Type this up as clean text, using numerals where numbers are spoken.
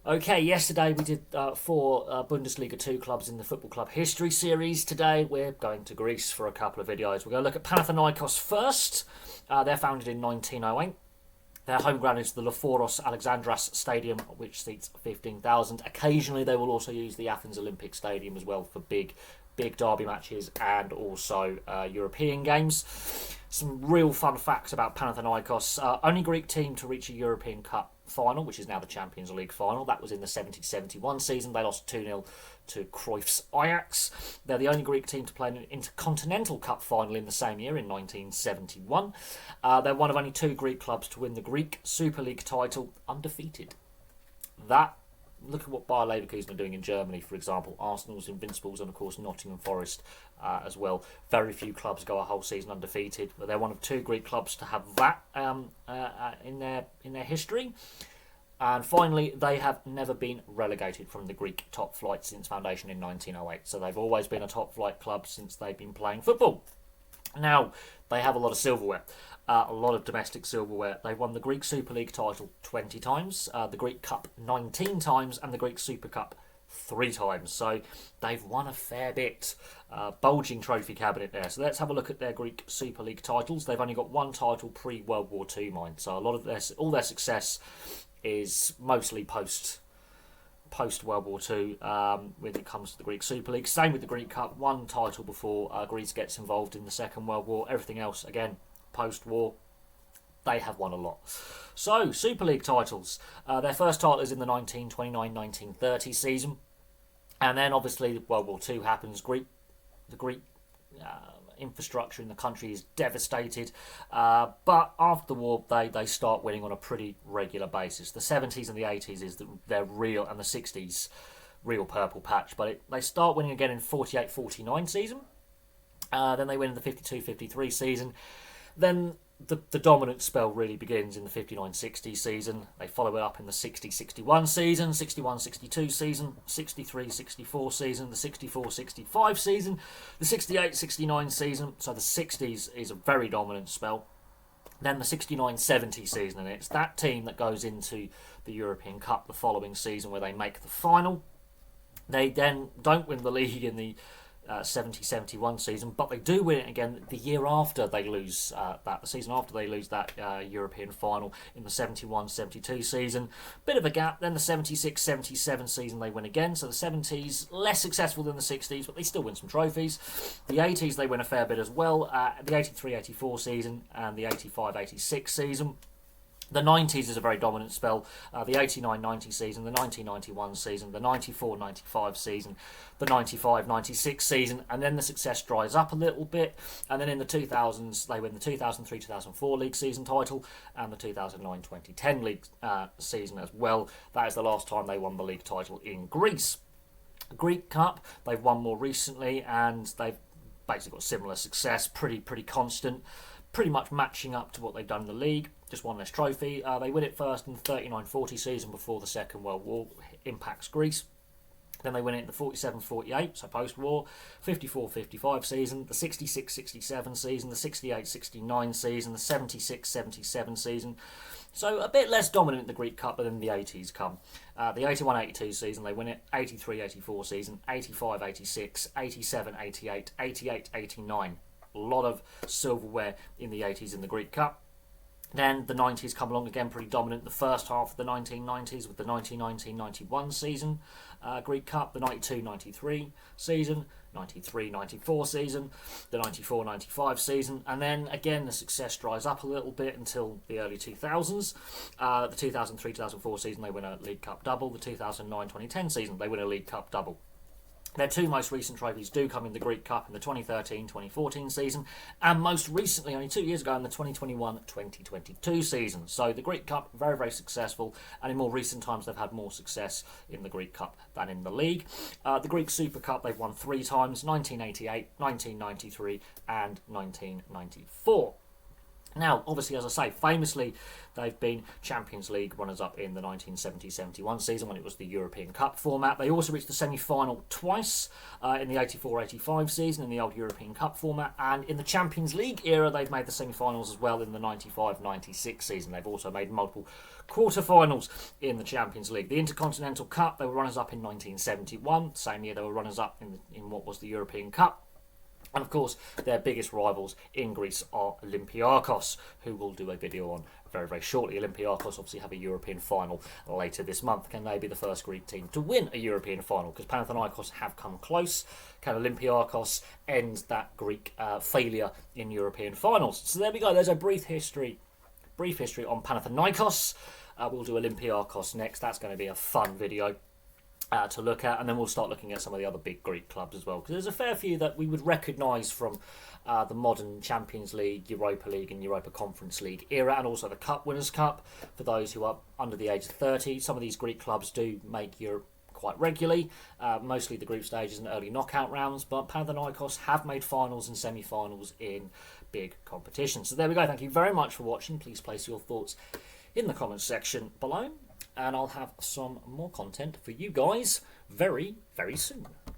Okay, yesterday we did four Bundesliga 2 clubs in the Football Club History series. Today we're going to Greece for a couple of videos. We're going to look at Panathinakos first. They're founded in 1908. Their home ground is the Leforos Alexandras Stadium, which seats 15,000. Occasionally they will also use the Athens Olympic Stadium as well for big derby matches and also European games. Some real fun facts about Panathinakos. Only Greek team to reach a European Cup final, which is now the Champions League final. That was in the 70-71 season. They lost 2-0 to Cruyff's Ajax. They're the only Greek team to play an Intercontinental Cup final in the same year, in 1971. They're one of only two Greek clubs to win the Greek Super League title undefeated. Look at what Bayer Leverkusen are doing in Germany, for example. Arsenal's Invincibles and, of course, Nottingham Forest as well. Very few clubs go a whole season undefeated, but they're one of two Greek clubs to have that in their history. And finally, they have never been relegated from the Greek top flight since foundation in 1908. So they've always been a top flight club since they've been playing football. Now, they have a lot of silverware. A lot of domestic silverware. They've won the Greek Super League title 20 times, the Greek Cup 19 times, and the Greek Super Cup 3 times. So they've won a fair bit. Bulging trophy cabinet there. So let's have a look at their Greek Super League titles. They've only got one title pre-World War II, mind. So a lot of all their success is mostly post World War II when it comes to the Greek Super League. Same with the Greek Cup. One title before Greece gets involved in the Second World War. Everything else, again, post-war, they have won a lot. So, Super League titles. Their first title is in the 1929-1930 season. And then, obviously, World War II happens. The Greek infrastructure in the country is devastated. But after the war, they start winning on a pretty regular basis. The 70s and the 80s is their real, and the 60s, real purple patch. But they start winning again in 48-49 season. Then they win in the 52-53 season. Then the dominant spell really begins in the 59-60 season. They follow it up in the 60-61 season, 61-62 season, 63-64 season, the 64-65 season, the 68-69 season. So the 60s is a very dominant spell. Then the 69-70 season, and it's that team that goes into the European Cup the following season where they make the final. They then don't win the league in the 70-71 season, but they do win it again the year after they lose the season after they lose that European final in the 71-72 season. Bit of a gap. Then the 76-77 season they win again. So the 70s less successful than the 60s, but they still win some trophies. The 80s they win a fair bit as well. The 83-84 season and the 85-86 season. The 90s is a very dominant spell. The 89-90 season, the 1991 season, the 94-95 season, the 95-96 season, and then the success dries up a little bit. And then in the 2000s, they win the 2003-2004 league season title and the 2009-2010 league season as well. That is the last time they won the league title in Greece. Greek Cup, they've won more recently, and they've basically got similar success, pretty constant. Pretty much matching up to what they've done in the league, just one less trophy. They win it first in the 39-40 season before the Second World War impacts Greece. Then they win it in the 47-48, so post-war, 54-55 season, the 66-67 season, the 68-69 season, the 76-77 season. So a bit less dominant in the Greek Cup, but then the 80s come. The 81-82 season, they win it. 83-84 season, 85-86, 87-88, 88-89. A lot of silverware in the 80s in the Greek Cup. Then the 90s come along again, pretty dominant. The first half of the 1990s with the 1990-91 season Greek Cup, the 92-93 season, 93-94 season, the 94-95 season, and then again the success dries up a little bit until the early 2000s. The 2003-2004 season they win a League Cup double. The 2009-2010 season they win a League Cup double. Their two most recent trophies do come in the Greek Cup in the 2013-2014 season, and most recently, only 2 years ago, in the 2021-2022 season. So the Greek Cup, very, very successful, and in more recent times they've had more success in the Greek Cup than in the league. The Greek Super Cup they've won 3 times, 1988, 1993 and 1994. Now, obviously, as I say, famously, they've been Champions League runners-up in the 1970-71 season when it was the European Cup format. They also reached the semi-final twice in the 84-85 season in the old European Cup format. And in the Champions League era, they've made the semi-finals as well in the 95-96 season. They've also made multiple quarter-finals in the Champions League. The Intercontinental Cup, they were runners-up in 1971. Same year, they were runners-up in what was the European Cup. And of course, their biggest rivals in Greece are Olympiakos, who we'll do a video on very, very shortly. Olympiakos obviously have a European final later this month. Can they be the first Greek team to win a European final? Because Panathinakos have come close. Can Olympiakos end that Greek failure in European finals? So there we go. There's a brief history on Panathinakos. We'll do Olympiakos next. That's going to be a fun video to look at, and then we'll start looking at some of the other big Greek clubs as well, because there's a fair few that we would recognise from the modern Champions League, Europa League and Europa Conference League era, and also the Cup Winners' Cup for those who are under the age of 30. Some of these Greek clubs do make Europe quite regularly, mostly the group stages and early knockout rounds, but Panathinakos have made finals and semi-finals in big competitions. So there we go. Thank you very much for watching. Please place your thoughts in the comments section below, and I'll have some more content for you guys very, very soon.